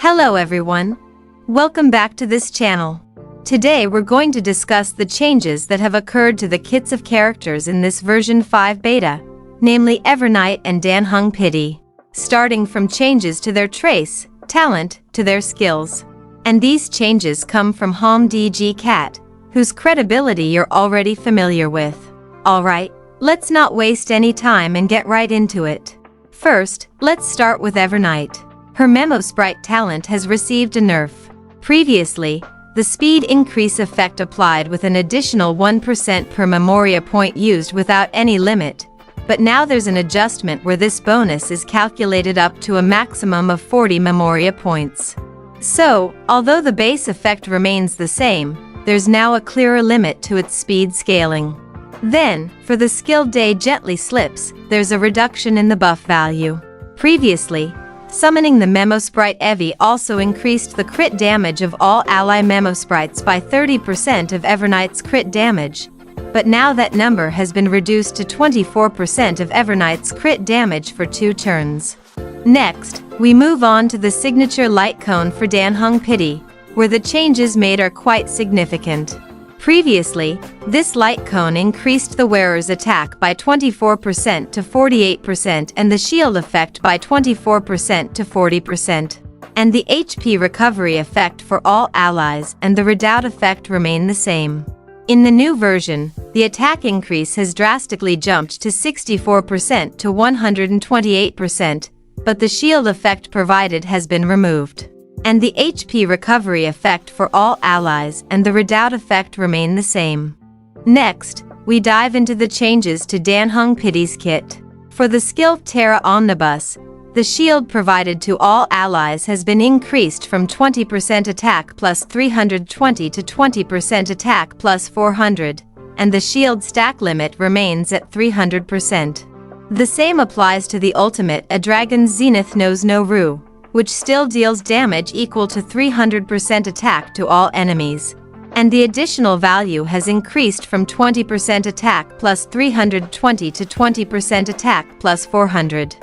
Hello everyone. Welcome back to this channel. Today we're going to discuss the changes that have occurred to the kits of characters in this version 5 beta, namely Evernight and Danheng Pity, starting from changes to their trace, talent, to their skills. And these changes come from HomDG Cat, whose credibility you're already familiar with. Alright, let's not waste any time and get right into it. First, let's start with Evernight. Her Memo Sprite talent has received a nerf. Previously, the speed increase effect applied with an additional 1% per memoria point used without any limit, but now there's an adjustment where this bonus is calculated up to a maximum of 40 memoria points. So, although the base effect remains the same, there's now a clearer limit to its speed scaling. Then, for the skill Day Gently Slips, there's a reduction in the buff value. Previously, summoning the Memo Sprite Evi also increased the crit damage of all ally Memo Sprites by 30% of Evernight's crit damage, but now that number has been reduced to 24% of Evernight's crit damage for 2 turns. Next, we move on to the signature light cone for Danheng Pity, where the changes made are quite significant. Previously, this light cone increased the wearer's attack by 24% to 48% and the shield effect by 24% to 40%. And the HP recovery effect for all allies and the redoubt effect remain the same. In the new version, the attack increase has drastically jumped to 64% to 128%, but the shield effect provided has been removed. And the HP recovery effect for all allies and the redoubt effect remain the same. Next, we dive into the changes to Danheng Pity's kit. For the skill Terra Omnibus, the shield provided to all allies has been increased from 20% attack plus 320 to 20% attack plus 400, and the shield stack limit remains at 300%. The same applies to the ultimate A Dragon's Zenith Knows No Rue, which still deals damage equal to 300% attack to all enemies. And the additional value has increased from 20% attack plus 320 to 20% attack plus 400.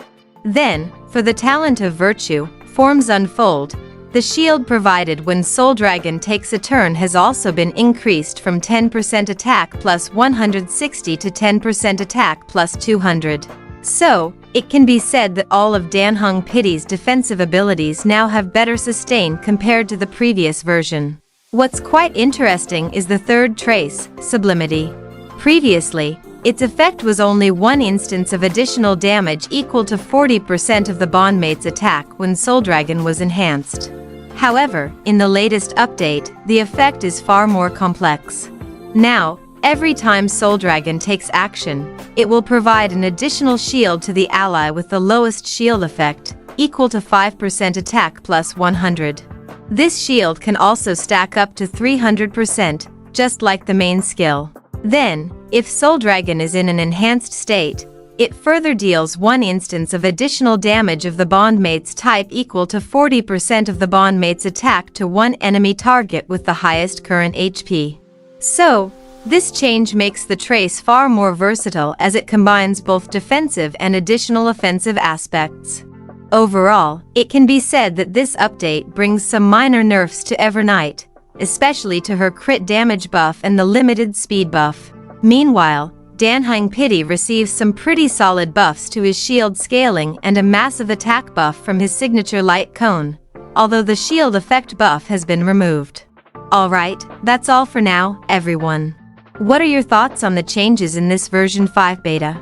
Then, for the talent of Virtue, Forms Unfold, the shield provided when Soul Dragon takes a turn has also been increased from 10% attack plus 160 to 10% attack plus 200. So, it can be said that all of Danheng Pity's defensive abilities now have better sustain compared to the previous version. What's quite interesting is the third trace, Sublimity. Previously, its effect was only one instance of additional damage equal to 40% of the bondmate's attack when Soul Dragon was enhanced. However, in the latest update, the effect is far more complex. Now, every time Soul Dragon takes action, it will provide an additional shield to the ally with the lowest shield effect, equal to 5% attack plus 100. This shield can also stack up to 300%, just like the main skill. Then, if Soul Dragon is in an enhanced state, it further deals one instance of additional damage of the bondmate's type equal to 40% of the bondmate's attack to one enemy target with the highest current HP. So, this change makes the trace far more versatile as it combines both defensive and additional offensive aspects. Overall, it can be said that this update brings some minor nerfs to Evernight, especially to her crit damage buff and the limited speed buff. Meanwhile, Danheng Pity receives some pretty solid buffs to his shield scaling and a massive attack buff from his signature light cone, although the shield effect buff has been removed. Alright, that's all for now, everyone. What are your thoughts on the changes in this version 5 beta?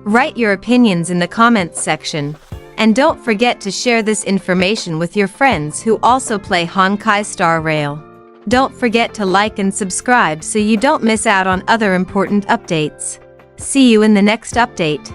Write your opinions in the comments section, and don't forget to share this information with your friends who also play Honkai Star Rail. Don't forget to like and subscribe so you don't miss out on other important updates. See you in the next update.